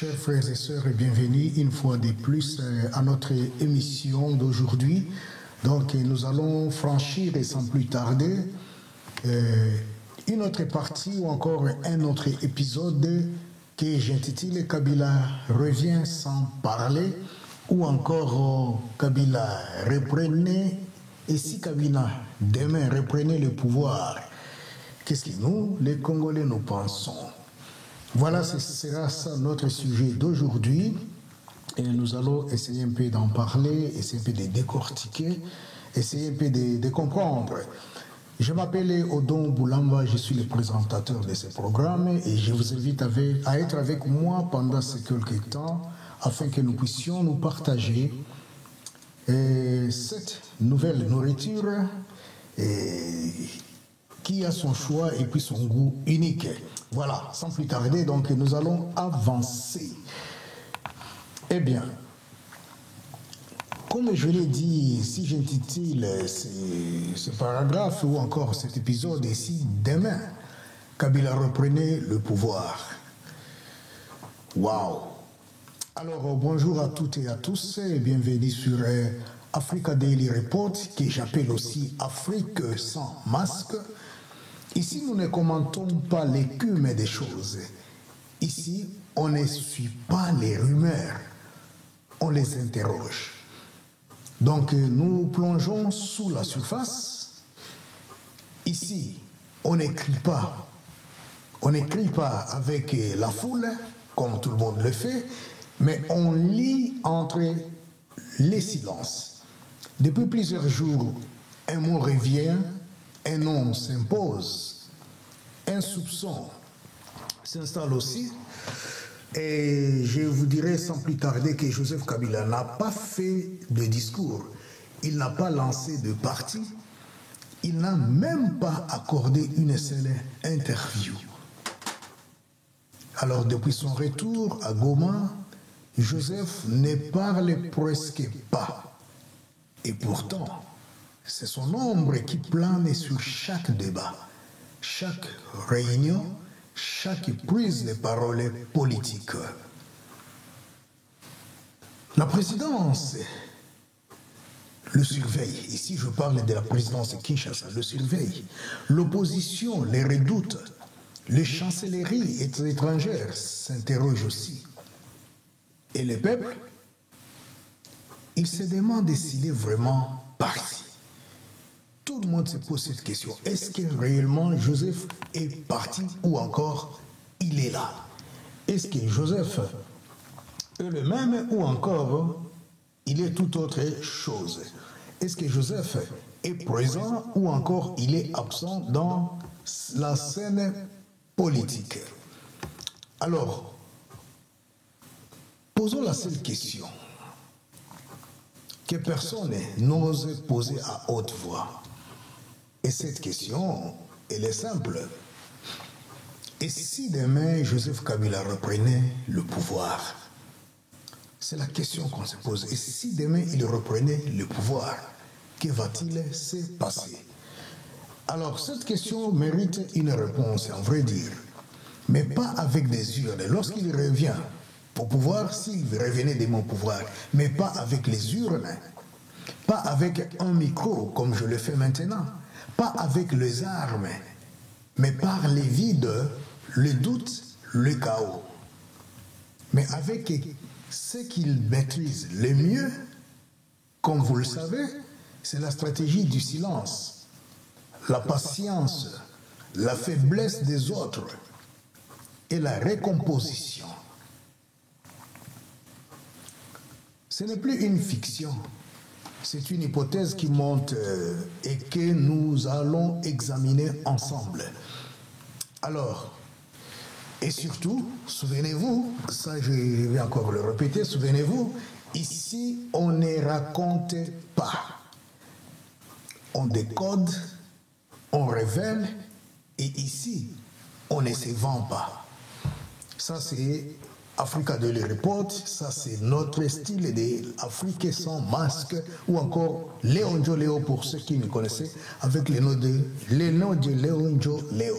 Chers frères et sœurs, bienvenue une fois de plus à notre émission d'aujourd'hui. Donc nous allons franchir et sans plus tarder une autre partie ou encore un autre épisode que j'intitule Kabila revient sans parler ou encore Kabila reprenez et si Kabila demain reprenait le pouvoir, qu'est-ce que nous, les Congolais, nous pensons? Voilà, ce sera ça notre sujet d'aujourd'hui et nous allons essayer un peu d'en parler, essayer un peu de décortiquer, essayer un peu de comprendre. Je m'appelle Odon Boulamba, je suis le présentateur de ce programme et je vous invite à être avec moi pendant ces quelques temps afin que nous puissions nous partager cette nouvelle nourriture qui a son choix et puis son goût unique. Voilà, sans plus tarder, donc nous allons avancer. Eh bien, comme je l'ai dit, si j'intitule ce paragraphe ou encore cet épisode, et si demain Kabila reprenait le pouvoir. Waouh! Alors, bonjour à toutes et à tous et bienvenue sur Africa Daily Report, que j'appelle aussi Afrique sans masque. Ici, nous ne commentons pas l'écume des choses. Ici, on ne suit pas les rumeurs, on les interroge. Donc, nous plongeons sous la surface. Ici, on n'écrit pas. On n'écrit pas avec la foule, comme tout le monde le fait, mais on lit entre les silences. Depuis plusieurs jours, un mot revient, un nom s'impose, un soupçon s'installe aussi. Et je vous dirai sans plus tarder que Joseph Kabila n'a pas fait de discours, il n'a pas lancé de parti, il n'a même pas accordé une seule interview. Alors depuis son retour à Goma, Joseph ne parle presque pas. Et pourtant, c'est son ombre qui plane sur chaque débat, chaque réunion, chaque prise de parole politique. La présidence le surveille. Ici, je parle de la présidence de Kinshasa, le surveille. L'opposition les redoute. Les chancelleries étrangères s'interrogent aussi. Et le peuple, il se demande s'il est vraiment parti. Tout le monde se pose cette question. Est-ce que réellement Joseph est parti ou encore il est là? Est-ce que Joseph est le même ou encore il est tout autre chose? Est-ce que Joseph est présent ou encore il est absent dans la scène politique? Alors, posons la seule question que personne n'ose poser à haute voix. Et cette question, elle est simple. Et si demain Joseph Kabila reprenait le pouvoir? C'est la question qu'on se pose. Et si demain il reprenait le pouvoir, que va-t-il se passer? Alors cette question mérite une réponse, en vrai dire. Mais pas avec des urnes. Lorsqu'il revient au pouvoir, s'il revenait de mon pouvoir, mais pas avec les urnes, pas avec un micro comme je le fais maintenant, pas avec les armes, mais par les vides, le doute, le chaos. Mais avec ce qu'il maîtrise le mieux, comme vous le savez, c'est la stratégie du silence, la patience, la faiblesse des autres et la recomposition. Ce n'est plus une fiction. C'est une hypothèse qui monte et que nous allons examiner ensemble. Alors, et surtout, souvenez-vous, ça je vais encore le répéter, souvenez-vous, ici on ne raconte pas. On décode, on révèle et ici on ne se vend pas. Ça c'est Africa Daily Report, ça c'est notre style d'Afrique sans masque ou encore Léonjo Léo pour ceux qui me connaissaient avec le nom de Léonjo Léo.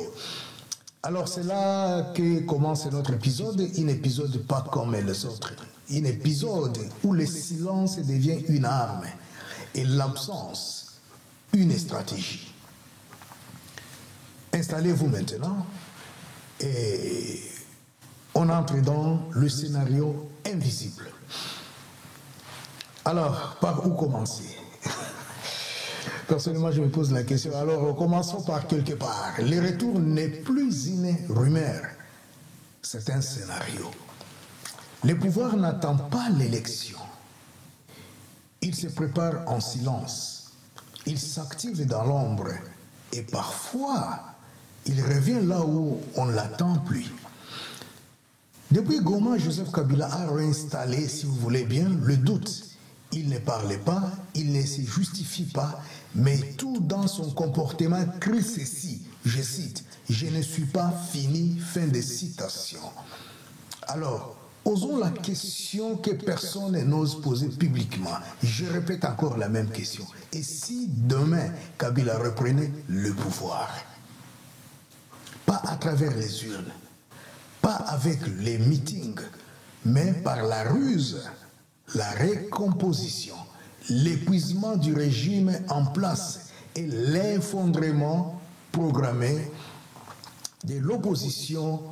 Alors c'est là que commence notre épisode, un épisode pas comme les autres. Un épisode où le silence devient une arme et l'absence une stratégie. Installez-vous maintenant et on entre dans le scénario invisible. Alors, par où commencer? Personnellement, je me pose la question. Alors, commençons par quelque part. Le retour n'est plus une rumeur, c'est un scénario. Le pouvoir n'attend pas l'élection. Il se prépare en silence. Il s'active dans l'ombre. Et parfois, il revient là où on ne l'attend plus. Depuis Goma, Joseph Kabila a réinstallé, si vous voulez bien, le doute. Il ne parlait pas, il ne se justifie pas, mais tout dans son comportement crie ceci, je cite, « Je ne suis pas fini », fin de citation. Alors, osons la question que personne n'ose poser publiquement. Je répète encore la même question. Et si demain, Kabila reprenait le pouvoir? Pas à travers les urnes, pas avec les meetings, mais par la ruse, la recomposition, l'épuisement du régime en place et l'effondrement programmé de l'opposition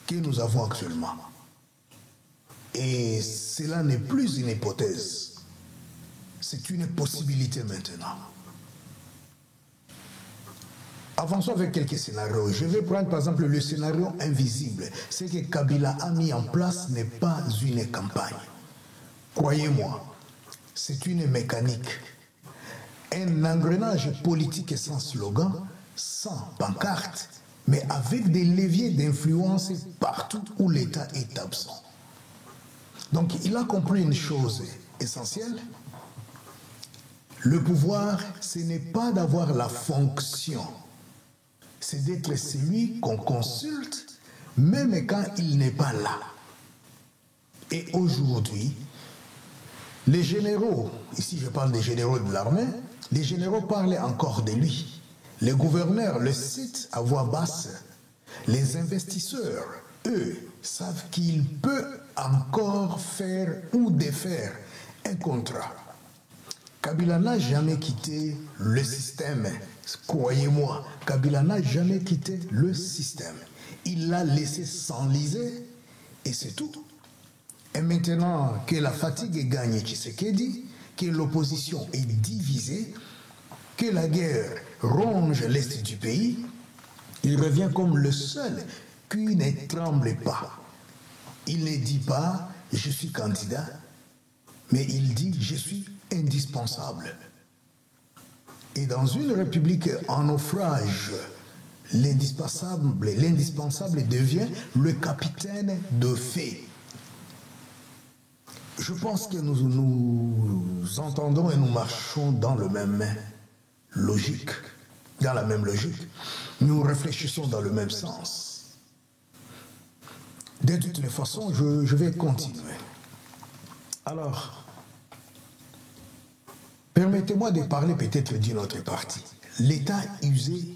que nous avons actuellement. Et cela n'est plus une hypothèse, c'est une possibilité maintenant. Avançons avec quelques scénarios. Je vais prendre par exemple le scénario invisible. Ce que Kabila a mis en place n'est pas une campagne. Croyez-moi, c'est une mécanique. Un engrenage politique sans slogan, sans pancarte, mais avec des leviers d'influence partout où l'État est absent. Donc il a compris une chose essentielle. Le pouvoir, ce n'est pas d'avoir la fonction, c'est d'être celui qu'on consulte, même quand il n'est pas là. Et aujourd'hui, les généraux, ici je parle des généraux de l'armée, les généraux parlent encore de lui. Les gouverneurs le citent à voix basse. Les investisseurs, eux, savent qu'il peut encore faire ou défaire un contrat. Kabila n'a jamais quitté le système. Croyez-moi, Kabila n'a jamais quitté le système. Il l'a laissé s'enliser et c'est tout. Et maintenant que la fatigue est gagnée, Tshisekedi, que l'opposition est divisée, que la guerre ronge l'est du pays, il revient comme le seul qui ne tremble pas. Il ne dit pas « je suis candidat », mais il dit « je suis indispensable ». Et dans une république en naufrage, l'indispensable devient le capitaine de fait. Je pense que nous entendons et nous marchons dans la même logique. Nous réfléchissons dans le même sens. De toutes les façons, je vais continuer. Alors, permettez-moi de parler peut-être d'une autre partie. L'État usé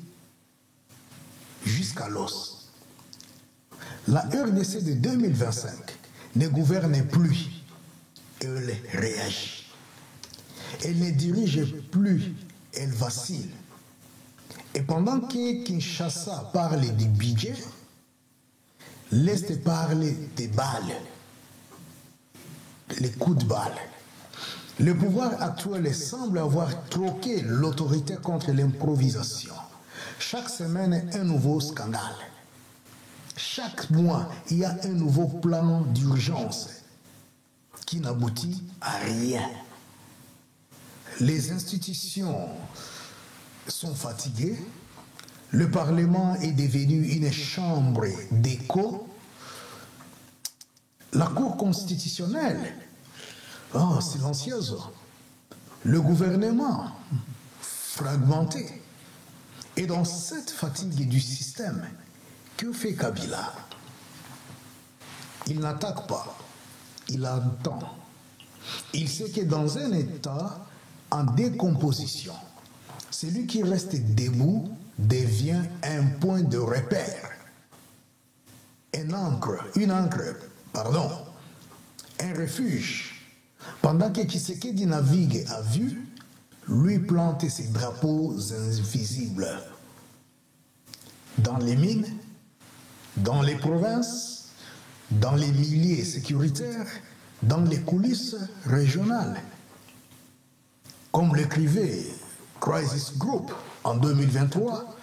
jusqu'à l'os. La RDC de 2025 ne gouverne plus. Elle réagit. Elle ne dirige plus, elle vacille. Et pendant que Kinshasa parle du budget, l'Est parle des balles, les coups de balle. Le pouvoir actuel semble avoir troqué l'autorité contre l'improvisation. Chaque semaine, un nouveau scandale. Chaque mois, il y a un nouveau plan d'urgence qui n'aboutit à rien. Les institutions sont fatiguées. Le Parlement est devenu une chambre d'écho. La Cour constitutionnelle, silencieuse. Le gouvernement, fragmenté. Et dans cette fatigue du système, que fait Kabila? Il n'attaque pas. Il entend. Il sait que dans un État en décomposition, celui qui reste debout devient un point de repère. une ancre, un refuge. Pendant que Tshisekedi navigue à vue, lui plante ses drapeaux invisibles. Dans les mines, dans les provinces, dans les milieux sécuritaires, dans les coulisses régionales. Comme l'écrivait Crisis Group en 2023,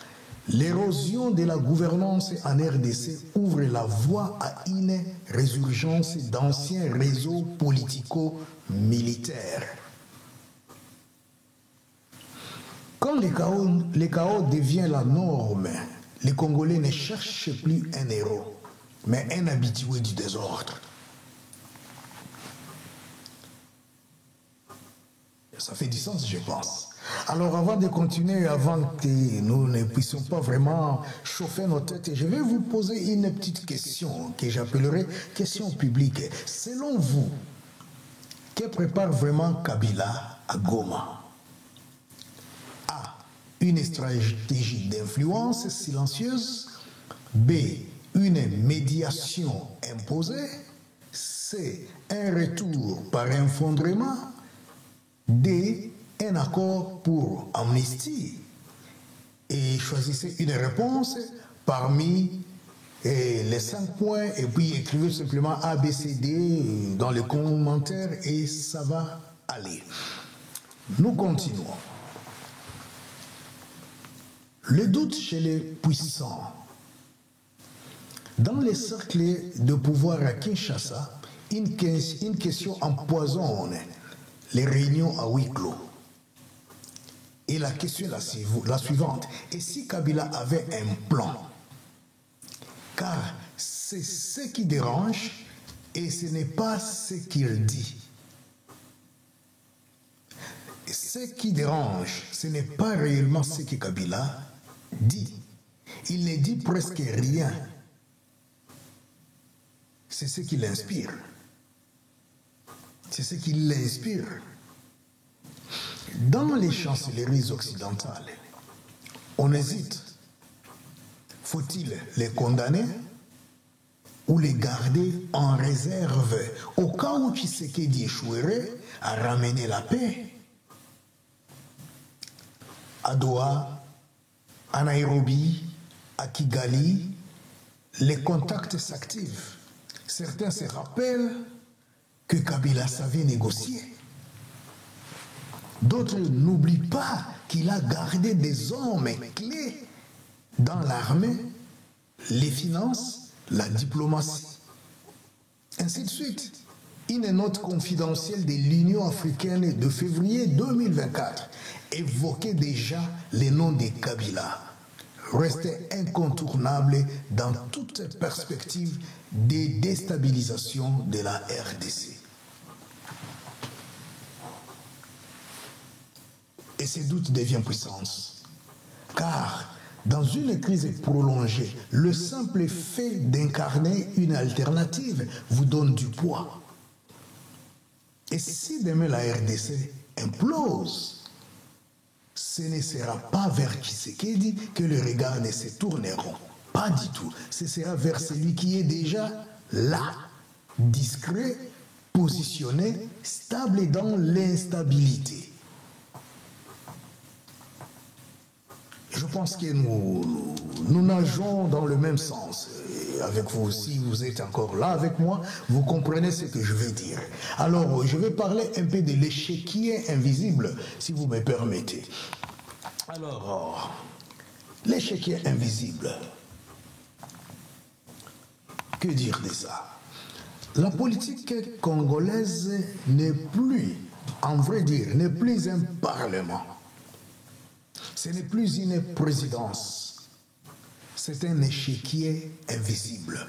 l'érosion de la gouvernance en RDC ouvre la voie à une résurgence d'anciens réseaux politico-militaires. Quand le chaos devient la norme, les Congolais ne cherchent plus un héros, mais un habitué du désordre. Ça fait du sens, je pense. Alors, avant de continuer, avant que nous ne puissions pas vraiment chauffer nos têtes, je vais vous poser une petite question que j'appellerai question publique. Selon vous, que prépare vraiment Kabila à Goma? A. Une stratégie d'influence silencieuse. B. Une médiation imposée. C. Un retour par effondrement. D. Un accord pour amnistie. Et choisissez une réponse parmi les 5 points et puis écrivez simplement A, B, C, D dans les commentaires et ça va aller. Nous continuons. Le doute chez les puissants. Dans les cercles de pouvoir à Kinshasa, une question empoisonne les réunions à huis clos. Et la question est la suivante. Et si Kabila avait un plan? Car c'est ce qui dérange et ce n'est pas ce qu'il dit. Et ce qui dérange, ce n'est pas réellement ce que Kabila dit. Il ne dit presque rien. C'est ce qui l'inspire. C'est ce qui l'inspire. Dans les chancelleries occidentales, on hésite. Faut-il les condamner ou les garder en réserve au cas où Tshisekedi échouerait à ramener la paix? À Doha, à Nairobi, à Kigali, les contacts s'activent. Certains se rappellent que Kabila savait négocier. D'autres n'oublient pas qu'il a gardé des hommes clés dans l'armée, les finances, la diplomatie. Ainsi de suite. Une note confidentielle de l'Union africaine de février 2024 évoquait déjà les noms de Kabila, restait incontournable dans toute perspective de déstabilisation de la RDC. Et ce doute devient puissance. Car dans une crise prolongée, le simple fait d'incarner une alternative vous donne du poids. Et si demain la RDC implose, ce ne sera pas vers Tshisekedi que les regards ne se tourneront. Pas du tout. Ce sera vers celui qui est déjà là, discret, positionné, stable dans l'instabilité. Je pense que nous nageons dans le même sens. Et avec vous, si vous êtes encore là avec moi, vous comprenez ce que je veux dire. Alors, je vais parler un peu de l'échiquier invisible, si vous me permettez. Alors, l'échiquier invisible. Que dire de ça? La politique congolaise n'est plus, en vrai dire, n'est plus un parlement. Ce n'est plus une présidence, c'est un échiquier invisible.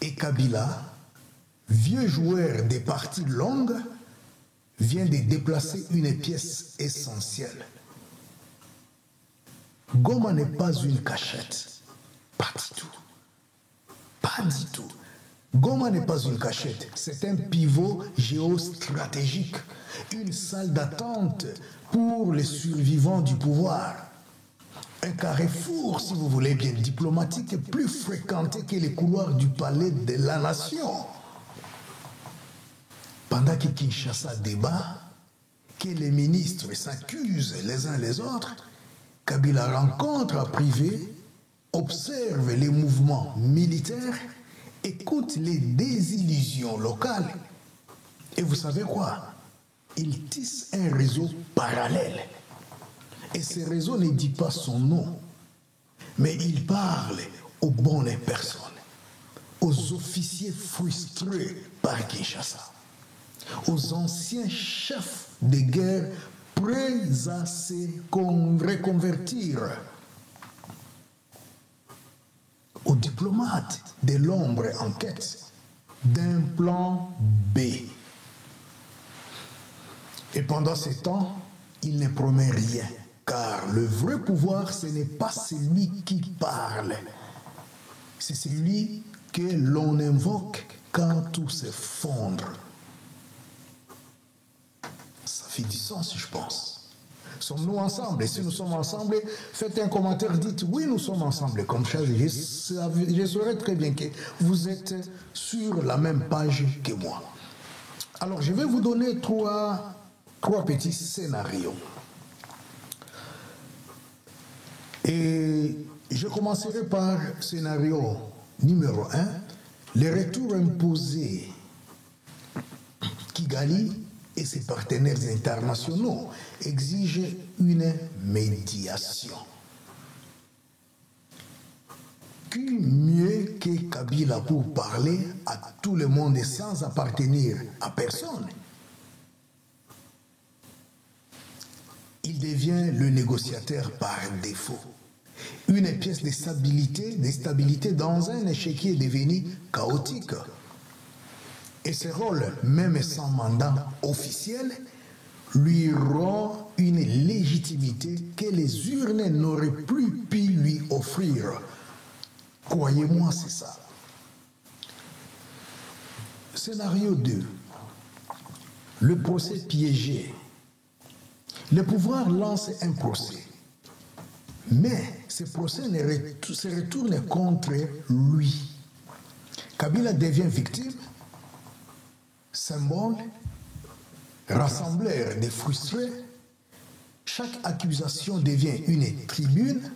Et Kabila, vieux joueur des parties longues, vient de déplacer une pièce essentielle. Goma n'est pas une cachette, pas du tout. Pas du tout. Goma n'est pas une cachette, c'est un pivot géostratégique, une salle d'attente pour les survivants du pouvoir. un carrefour, si vous voulez bien, diplomatique, plus fréquenté que les couloirs du palais de la nation. Pendant que Kinshasa débat, que les ministres s'accusent les uns les autres, Kabila rencontre en privé, observe les mouvements militaires, écoute les désillusions locales. Et vous savez quoi? Il tisse un réseau parallèle. Et ce réseau ne dit pas son nom, mais il parle aux bonnes personnes, aux officiers frustrés par Kinshasa, aux anciens chefs de guerre prêts à se reconvertir, aux diplomates de l'ombre en quête d'un plan B. Et pendant ce temps, il ne promet rien, car le vrai pouvoir, ce n'est pas celui qui parle, c'est celui que l'on invoque quand tout s'effondre. Ça fait du sens, je pense. Sommes-nous ensemble? Et si nous sommes ensemble, faites un commentaire, dites oui, nous sommes ensemble. Comme ça, je saurai très bien que vous êtes sur la même page que moi. Alors, je vais vous donner trois petits scénarios. Et je commencerai par scénario numéro 1, le retour imposé. Kigali et ses partenaires internationaux exigent une médiation. Qui mieux que Kabila pour parler à tout le monde sans appartenir à personne? Il devient le négociateur par défaut. Une pièce de stabilité dans un échiquier devenu chaotique. Et ce rôle, même sans mandat officiel, lui rend une légitimité que les urnes n'auraient plus pu lui offrir. Croyez-moi, c'est ça. Scénario 2. Le procès piégé. Le pouvoir lance un procès, mais ce procès se retourne contre lui. Kabila devient victime, symbole, rassembleur des frustrés. Chaque accusation devient une tribune,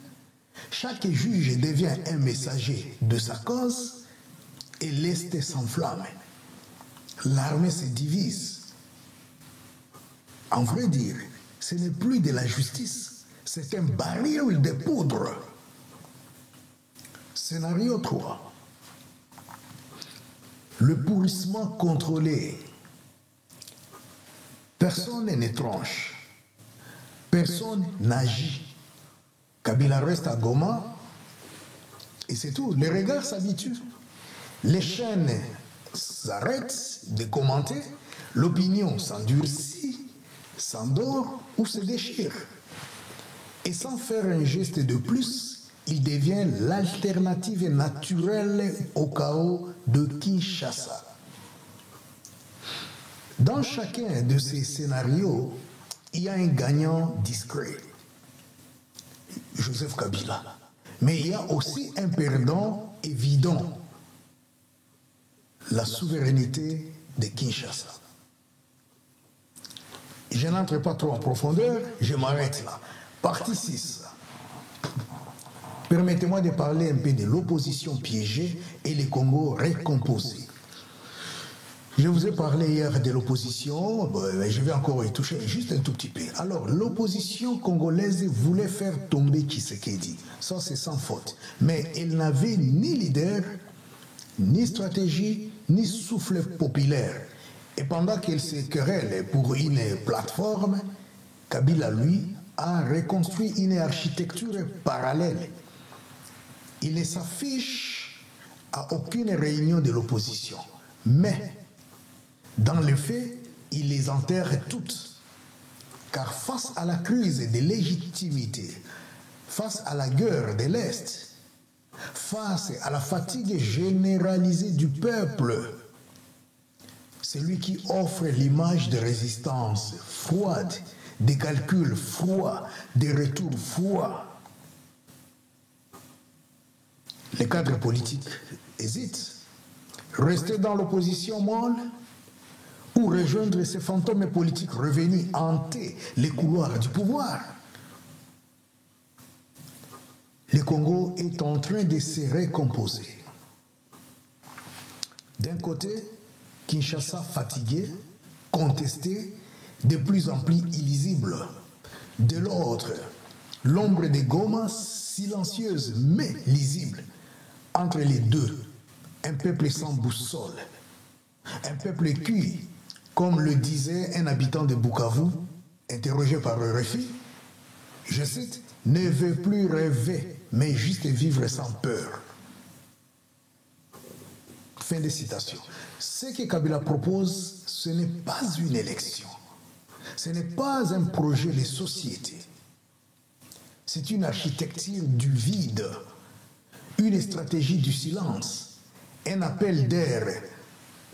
chaque juge devient un messager de sa cause, et l'Est s'enflamme. L'armée se divise. En vrai dire, ce n'est plus de la justice, c'est un baril de poudre. Scénario 3. Le pourrissement contrôlé. Personne ne tranche. Personne n'agit. Kabila reste à Goma et c'est tout. Les regards s'habituent. Les chaînes s'arrêtent de commenter. L'opinion s'endurcit, s'endort ou se déchire. Et sans faire un geste de plus, il devient l'alternative naturelle au chaos de Kinshasa. Dans chacun de ces scénarios, il y a un gagnant discret, Joseph Kabila. Mais il y a aussi un perdant évident, la souveraineté de Kinshasa. Je n'entre pas trop en profondeur, je m'arrête là. Partie 6. Permettez-moi de parler un peu de l'opposition piégée et les Congos recomposés. Je vous ai parlé hier de l'opposition, je vais encore y toucher juste un tout petit peu. Alors, l'opposition congolaise voulait faire tomber Tshisekedi, ça c'est sans faute. Mais elle n'avait ni leader, ni stratégie, ni souffle populaire. Et pendant qu'elle se querelle pour une plateforme, Kabila, lui, a reconstruit une architecture parallèle. Il ne s'affiche à aucune réunion de l'opposition. Mais, dans le fait, il les enterre toutes. Car face à la crise de légitimité, face à la guerre de l'Est, face à la fatigue généralisée du peuple, celui qui offre l'image de résistance froide, des calculs froids, des retours froids, les cadres politiques hésitent. Rester dans l'opposition molle ou rejoindre ces fantômes politiques revenus hanter les couloirs du pouvoir. Le Congo est en train de se recomposer. D'un côté, Kinshasa fatigué, contesté, de plus en plus illisible. De l'autre, l'ombre de Goma, silencieuse mais lisible. Entre les deux, un peuple sans boussole. Un peuple cuit, comme le disait un habitant de Bukavu, interrogé par le RFI, je cite, « ne veut plus rêver, mais juste vivre sans peur ». Fin de citation. Ce que Kabila propose, ce n'est pas une élection. Ce n'est pas un projet de société. C'est une architecture du vide, une stratégie du silence, un appel d'air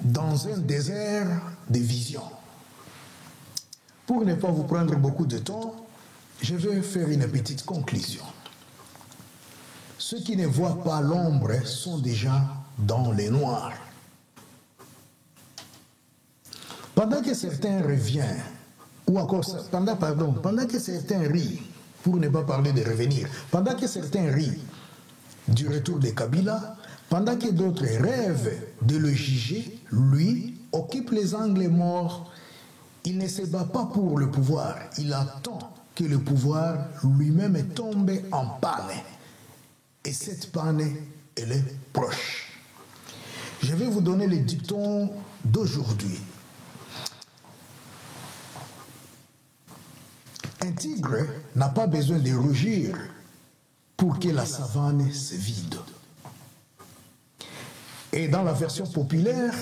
dans un désert de vision. Pour ne pas vous prendre beaucoup de temps, je vais faire une petite conclusion. Ceux qui ne voient pas l'ombre sont déjà dans les noirs. Pendant que certains reviennent, ou encore pendant que certains rient, pour ne pas parler de revenir, pendant que certains rient du retour de Kabila, pendant que d'autres rêvent de le juger, lui occupe les angles morts. Il ne se bat pas pour le pouvoir, il attend que le pouvoir lui-même tombe en panne. Et cette panne, elle est proche. Je vais vous donner les dictons d'aujourd'hui. Un tigre n'a pas besoin de rugir pour que la savane se vide. Et dans la version populaire,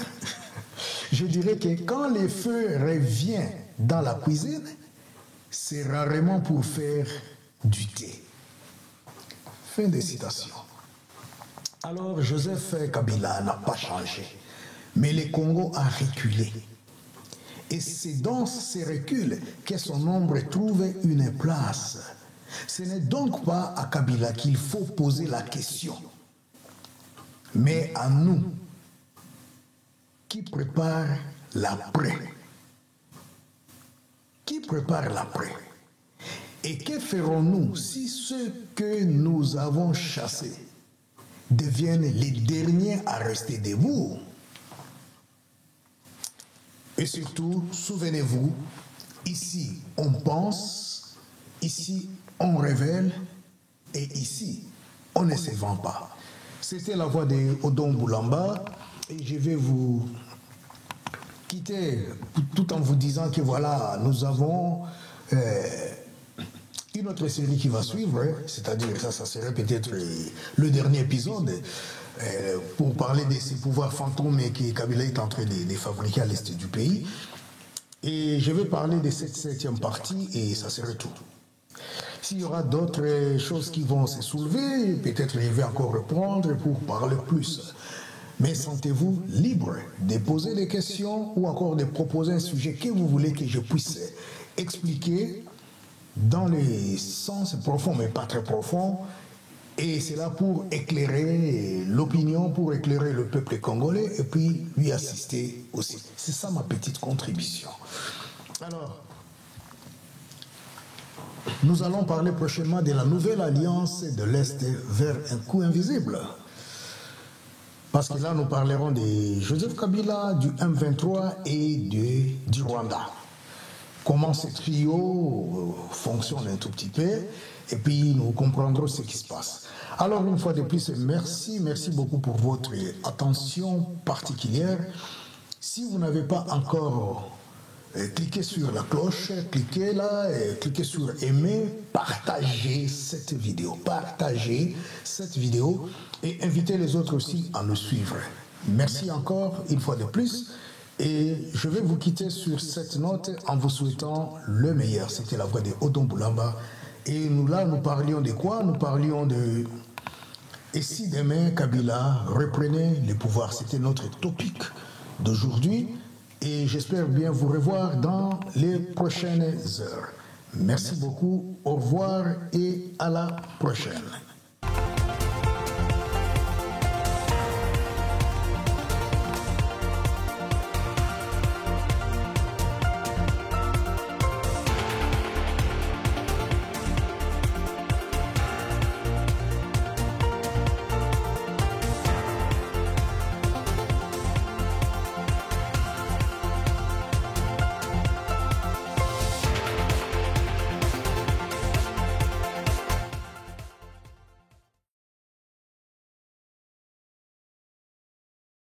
je dirais que quand le feu revient dans la cuisine, c'est rarement pour faire du thé. Fin de citation. Alors, Joseph Kabila n'a pas changé, mais le Congo a reculé. Et c'est dans ces reculs que son ombre trouve une place. Ce n'est donc pas à Kabila qu'il faut poser la question, mais à nous qui préparent l'après. Qui prépare l'après? Et que ferons-nous si ceux que nous avons chassés deviennent les derniers à rester debout? Et surtout, souvenez-vous, ici on pense, ici on révèle, et ici on ne se vend pas. C'était la voix de Odon Boulamba, et je vais vous quitter tout en vous disant que voilà, nous avons une autre série qui va suivre, c'est-à-dire ça serait peut-être le dernier épisode, pour parler de ces pouvoirs fantômes que Kabila est en train de fabriquer à l'est du pays. Et je vais parler de cette 7e partie et ça serait tout. S'il y aura d'autres choses qui vont se soulever, peut-être je vais encore reprendre pour parler plus. Mais sentez-vous libre de poser des questions ou encore de proposer un sujet que vous voulez que je puisse expliquer dans les sens profonds, mais pas très profonds. Et c'est là pour éclairer l'opinion, pour éclairer le peuple congolais et puis lui assister aussi. C'est ça ma petite contribution. Alors, nous allons parler prochainement de la nouvelle alliance de l'Est vers un coup invisible. Parce que là, nous parlerons de Joseph Kabila, du M23 et du Rwanda. Comment ce trio fonctionne un tout petit peu, et puis nous comprendrons ce qui se passe. Alors, une fois de plus, merci beaucoup pour votre attention particulière. Si vous n'avez pas encore cliqué sur la cloche, cliquez là, cliquez sur aimer, partagez cette vidéo et invitez les autres aussi à nous suivre. Merci encore une fois de plus. Et je vais vous quitter sur cette note en vous souhaitant le meilleur. C'était la voix de Odon Boulamba. Et nous parlions de quoi? Nous parlions de... Et si demain Kabila reprenait le pouvoir? C'était notre topic d'aujourd'hui. Et j'espère bien vous revoir dans les prochaines heures. Merci beaucoup, au revoir et à la prochaine.